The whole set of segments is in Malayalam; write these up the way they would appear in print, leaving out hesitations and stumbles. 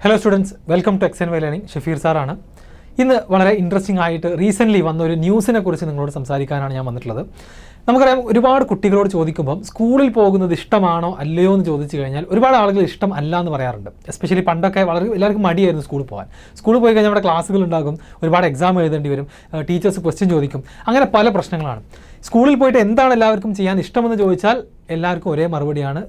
Hello students, welcome to XandY Learning. Shafeer sir ആണ്. ഇന്ന് വളരെ ഇൻട്രസ്റ്റിംഗ് ആയിട്ട് റീസെൻ്റ്ലി വന്ന ഒരു ന്യൂസിനെ കുറിച്ച് നിങ്ങളോട് സംസാരിക്കാനാണ് ഞാൻ വന്നിട്ടുള്ളത്. നമുക്കറിയാം, ഒരുപാട് കുട്ടികളോട് ചോദിക്കുമ്പോൾ സ്കൂളിൽ പോകുന്നത് ഇഷ്ടമാണോ അല്ലയോ എന്ന് ചോദിച്ചു കഴിഞ്ഞാൽ ഒരുപാട് ആളുകൾ ഇഷ്ടം അല്ല എന്ന് പറയാറുണ്ട്. എസ്പെഷ്യലി പണ്ടൊക്കെ വളരെ എല്ലാവർക്കും മടിയായിരുന്നു സ്കൂളിൽ പോകാൻ. സ്കൂളിൽ പോയി കഴിഞ്ഞാൽ നമ്മുടെ ക്ലാസ്സുകൾ ഉണ്ടാകും, ഒരുപാട് എക്സാം എഴുതേണ്ടി വരും, ടീച്ചേഴ്സ് ക്വസ്റ്റ്യൻ ചോദിക്കും, അങ്ങനെ പല പ്രശ്നങ്ങളാണ്. സ്കൂളിൽ പോയിട്ട് എന്താണ് എല്ലാവർക്കും ചെയ്യാൻ ഇഷ്ടമെന്ന് ചോദിച്ചാൽ എല്ലാവർക്കും ഒരേ മറുപടിയാണ്,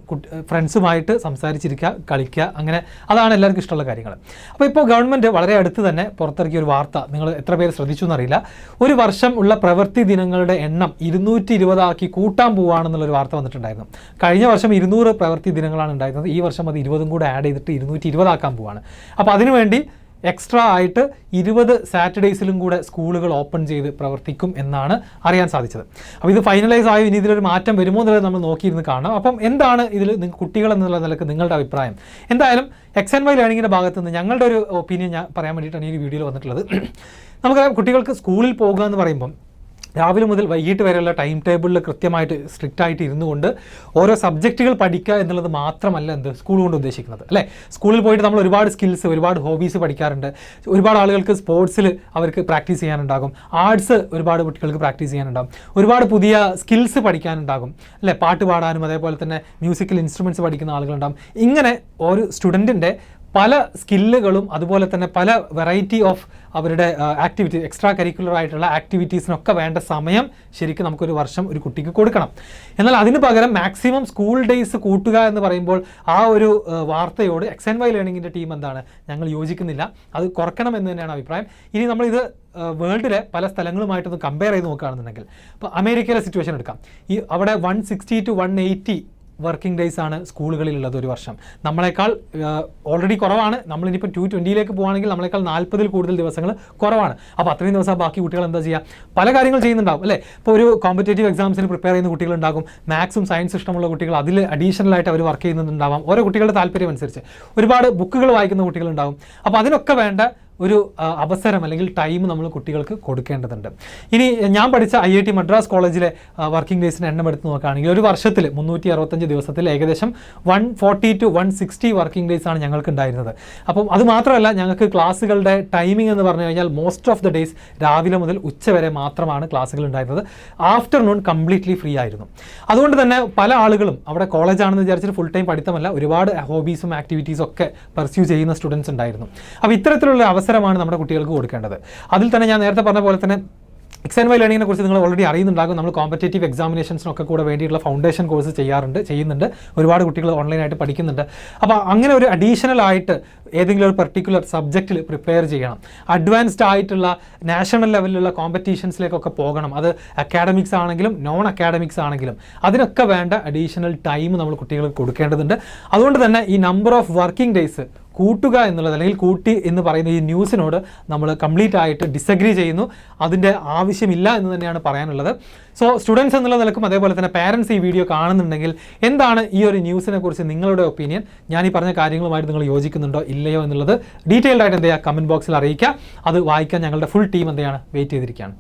ഫ്രണ്ട്സുമായിട്ട് സംസാരിച്ചിരിക്കുക, കളിക്കുക, അങ്ങനെ അതാണ് എല്ലാവർക്കും ഇഷ്ടമുള്ള കാര്യങ്ങൾ. അപ്പോൾ ഇപ്പോൾ ഗവൺമെൻറ് വളരെ അടുത്ത് തന്നെ പുറത്തിറക്കിയ ഒരു വാർത്ത നിങ്ങൾ എത്ര പേര് ശ്രദ്ധിച്ചു എന്നറിയില്ല. ഒരു വർഷം ഉള്ള പ്രവൃത്തി ദിനങ്ങളുടെ എണ്ണം 220 ആക്കി കൂട്ടാൻ പോവുകയാണെന്നുള്ളൊരു വാർത്ത വന്നിട്ടുണ്ടായിരുന്നു. കഴിഞ്ഞ വർഷം 200 പ്രവൃത്തി ദിനങ്ങളാണ് ഉണ്ടായിരുന്നത്. ഈ വർഷം അത് 20 കൂടെ ആഡ് ചെയ്തിട്ട് 220 ആക്കാൻ പോവുകയാണ്. അപ്പോൾ അതിനുവേണ്ടി എക്സ്ട്രാ ആയിട്ട് 20 സാറ്റർഡേയ്സിലും കൂടെ സ്കൂളുകൾ ഓപ്പൺ ചെയ്ത് പ്രവർത്തിക്കും എന്നാണ് അറിയാൻ സാധിച്ചത്. അപ്പോൾ ഇത് ഫൈനലൈസ് ആയി ഇനി ഇതിലൊരു മാറ്റം വരുമോ എന്നുള്ളത് നമ്മൾ നോക്കിയിരുന്ന് കാണാം. അപ്പം എന്താണ് ഇതിൽ കുട്ടികൾ എന്നുള്ള നിലക്ക് നിങ്ങളുടെ അഭിപ്രായം? എന്തായാലും XandY ലേണിങ്ങിൻ്റെ ഭാഗത്ത് നിന്ന് ഞങ്ങളുടെ ഒരു ഒപ്പീനിയൻ ഞാൻ പറയാൻ വേണ്ടിയിട്ടാണ് ഈ വീഡിയോയിൽ വന്നിട്ടുള്ളത്. നമുക്കറിയാം, കുട്ടികൾക്ക് സ്കൂളിൽ പോകുക എന്ന് പറയുമ്പം രാവിലെ മുതൽ വൈകിട്ട് വരെയുള്ള ടൈം ടേബിളിൽ കൃത്യമായിട്ട് സ്ട്രിക്റ്റ് ആയിട്ട് ഇരുന്നു കൊണ്ട് ഓരോ സബ്ജക്റ്റുകൾ പഠിക്കുക എന്നുള്ളത് മാത്രമല്ല എന്ത് സ്കൂൾ കൊണ്ട് ഉദ്ദേശിക്കുന്നത്, അല്ലേ? സ്കൂളിൽ പോയിട്ട് നമ്മൾ ഒരുപാട് സ്കിൽസ്, ഒരുപാട് ഹോബീസ് പഠിക്കാറുണ്ട്. ഒരുപാട് ആളുകൾക്ക് സ്പോർട്സിൽ അവർക്ക് പ്രാക്ടീസ് ചെയ്യാനുണ്ടാകും, ആർട്സ് ഒരുപാട് കുട്ടികൾക്ക് പ്രാക്ടീസ് ചെയ്യാനുണ്ടാകും, ഒരുപാട് പുതിയ സ്കിൽസ് പഠിക്കാനുണ്ടാകും, അല്ലേ? പാട്ട് പാടാനും അതേപോലെ തന്നെ മ്യൂസിക്കൽ ഇൻസ്ട്രുമെൻറ്റ്സ് പഠിക്കുന്ന ആളുകളുണ്ടാകും. ഇങ്ങനെ ഒരു സ്റ്റുഡൻറ്റിൻ്റെ പല സ്കില്ലുകളും അതുപോലെ തന്നെ പല വെറൈറ്റി ഓഫ് അവരുടെ ആക്ടിവിറ്റി, എക്സ്ട്രാ കരിക്കുലർ ആയിട്ടുള്ള ആക്ടിവിറ്റീസിനൊക്കെ വേണ്ട സമയം ശരിക്കും നമുക്കൊരു വർഷം ഒരു കുട്ടിക്ക് കൊടുക്കണം. എന്നാൽ അതിന് പകരം മാക്സിമം സ്കൂൾ ഡേയ്സ് കൂട്ടുക എന്ന് പറയുമ്പോൾ ആ ഒരു വാർത്തയോട് XandY ലേണിങ്ങിൻ്റെ ടീം എന്താണ്, ഞങ്ങൾ യോജിക്കുന്നില്ല, അത് കുറക്കണം എന്ന് തന്നെയാണ് അഭിപ്രായം. ഇനി നമ്മളിത് വേൾഡിലെ പല സ്ഥലങ്ങളുമായിട്ടൊന്ന് കമ്പയർ ചെയ്ത് നോക്കുകയാണെന്നുണ്ടെങ്കിൽ, ഇപ്പോൾ അമേരിക്കയിലെ സിറ്റുവേഷൻ എടുക്കാം. അവിടെ 160 to 180 വർക്കിംഗ് ഡേയ്സ് ആണ് സ്കൂളുകളിലുള്ളത് ഒരു വർഷം. നമ്മളെക്കാൾ ഓൾറെഡി കുറവാണ്. നമ്മളിനിപ്പോൾ 220 പോവുകയാണെങ്കിൽ നമ്മളെക്കാൾ 40 കൂടുതൽ ദിവസങ്ങൾ കുറവാണ്. അപ്പോൾ അത്രയും ദിവസം ബാക്കി കുട്ടികൾ എന്താ ചെയ്യുക? പല കാര്യങ്ങൾ ചെയ്യുന്നുണ്ടാവും, അല്ലേ? ഇപ്പോൾ ഒരു കോമ്പറ്റേറ്റീവ് എക്സാംസിന് പ്രിപ്പയർ ചെയ്യുന്ന കുട്ടികളുണ്ടാകും, മാത്സും സയൻസ് ഇഷ്ടമുള്ള കുട്ടികൾ അതിൽ അഡീഷണലായിട്ട് അവർ വർക്ക് ചെയ്യുന്നുണ്ടാവാം. ഓരോ കുട്ടികളുടെ താല്പര്യം അനുസരിച്ച് ഒരുപാട് ബുക്കുകൾ വായിക്കുന്ന കുട്ടികളുണ്ടാകും. അപ്പോൾ അതിനൊക്കെ വേണ്ട ഒരു അവസരം അല്ലെങ്കിൽ ടൈം നമ്മൾ കുട്ടികൾക്ക് കൊടുക്കേണ്ടതുണ്ട്. ഇനി ഞാൻ പഠിച്ച IIT മദ്രാസ് കോളേജിലെ വർക്കിംഗ് ഡേയ്സിൻ്റെ എണ്ണം എടുത്ത് നോക്കുകയാണെങ്കിൽ ഒരു വർഷത്തിൽ 365 ദിവസത്തിൽ ഏകദേശം 140 to 160 വർക്കിംഗ് ഡേയ്സ് ആണ് ഞങ്ങൾക്ക് ഉണ്ടായിരുന്നത്. അപ്പം അത് മാത്രമല്ല, ഞങ്ങൾക്ക് ക്ലാസ്സുകളുടെ ടൈമിംഗ് എന്ന് പറഞ്ഞു കഴിഞ്ഞാൽ മോസ്റ്റ് ഓഫ് ദ ഡേയ്സ് രാവിലെ മുതൽ ഉച്ച വരെ മാത്രമാണ് ക്ലാസ്സുകൾ ഉണ്ടായിരുന്നത്. ആഫ്റ്റർനൂൺ കംപ്ലീറ്റ്ലി ഫ്രീ ആയിരുന്നു. അതുകൊണ്ട് തന്നെ പല ആളുകളും അവിടെ കോളേജാണെന്ന് വിചാരിച്ചിട്ട് ഫുൾ ടൈം പഠിത്തമല്ല, ഒരുപാട് ഹോബീസും ആക്ടിവിറ്റീസും ഒക്കെ പെർസ്യൂ ചെയ്യുന്ന സ്റ്റുഡൻസ് ഉണ്ടായിരുന്നു. അപ്പോൾ ഇത്തരത്തിലുള്ള അവസരമാണ് നമ്മുടെ കുട്ടികൾക്ക് കൊടുക്കേണ്ടത്. അതിൽ തന്നെ ഞാൻ നേരത്തെ പറഞ്ഞ പോലെ തന്നെ XandY ലേണിങ്ങിനെ കുറിച്ച് നിങ്ങൾ ഓൾറെഡി അറിയുന്നുണ്ടാകും. നമ്മൾ കോമ്പറ്റേറ്റീവ് എക്സാമിനേഷൻസിനൊക്കെ കൂടെ വേണ്ടിയിട്ടുള്ള ഫൗണ്ടേഷൻ കോഴ്സ് ചെയ്യുന്നുണ്ട്. ഒരുപാട് കുട്ടികൾ ഓൺലൈനായിട്ട് പഠിക്കുന്നുണ്ട്. അപ്പോൾ അങ്ങനെ ഒരു അഡീഷണൽ ആയിട്ട് ഏതെങ്കിലും ഒരു പെർട്ടിക്കുലർ സബ്ജക്റ്റിൽ പ്രിപ്പയർ ചെയ്യണം. അഡ്വാൻസ്ഡ് ആയിട്ടുള്ള നാഷണൽ ലെവലിലുള്ള കോമ്പറ്റീഷൻസിലേക്കൊക്കെ പോകണം. അത് അക്കാഡമിക്സ് ആണെങ്കിലും നോൺ അക്കാഡമിക്സ് ആണെങ്കിലും അതിനൊക്കെ വേണ്ട അഡീഷണൽ ടൈം നമ്മൾ കുട്ടികൾക്ക് കൊടുക്കേണ്ടതുണ്ട്. അതുകൊണ്ട് തന്നെ ഈ നമ്പർ ഓഫ് വർക്കിംഗ് ഡേയ്സ് കൂട്ടുക എന്നുള്ളത്, അല്ലെങ്കിൽ കൂട്ടി എന്ന് പറയുന്ന ഈ ന്യൂസിനോട് നമ്മൾ കംപ്ലീറ്റ് ആയിട്ട് ഡിസഗ്രി ചെയ്യുന്നു. അതിൻ്റെ ആവശ്യമില്ല എന്ന് തന്നെയാണ് പറയാനുള്ളത്. സോ സ്റ്റുഡൻസ് എന്നുള്ള നിലക്കും അതേപോലെ തന്നെ പാരൻസ് ഈ വീഡിയോ കാണുന്നുണ്ടെങ്കിൽ എന്താണ് ഈ ഒരു ന്യൂസിനെ കുറിച്ച് നിങ്ങളുടെ ഒപ്പീനിയൻ? ഞാൻ ഈ പറഞ്ഞ കാര്യങ്ങളുമായിട്ട് നിങ്ങൾ യോജിക്കുന്നുണ്ടോ ഇല്ലയോ എന്നുള്ളത് ഡീറ്റെയിൽഡ് ആയിട്ട് എന്ത് ചെയ്യുക, കമൻറ്റ് ബോക്സിൽ അറിയിക്കുക. അത് വായിക്കാൻ ഞങ്ങളുടെ ഫുൾ ടീം എന്തെയാണ് വെയിറ്റ് ചെയ്തിരിക്കുകയാണ്.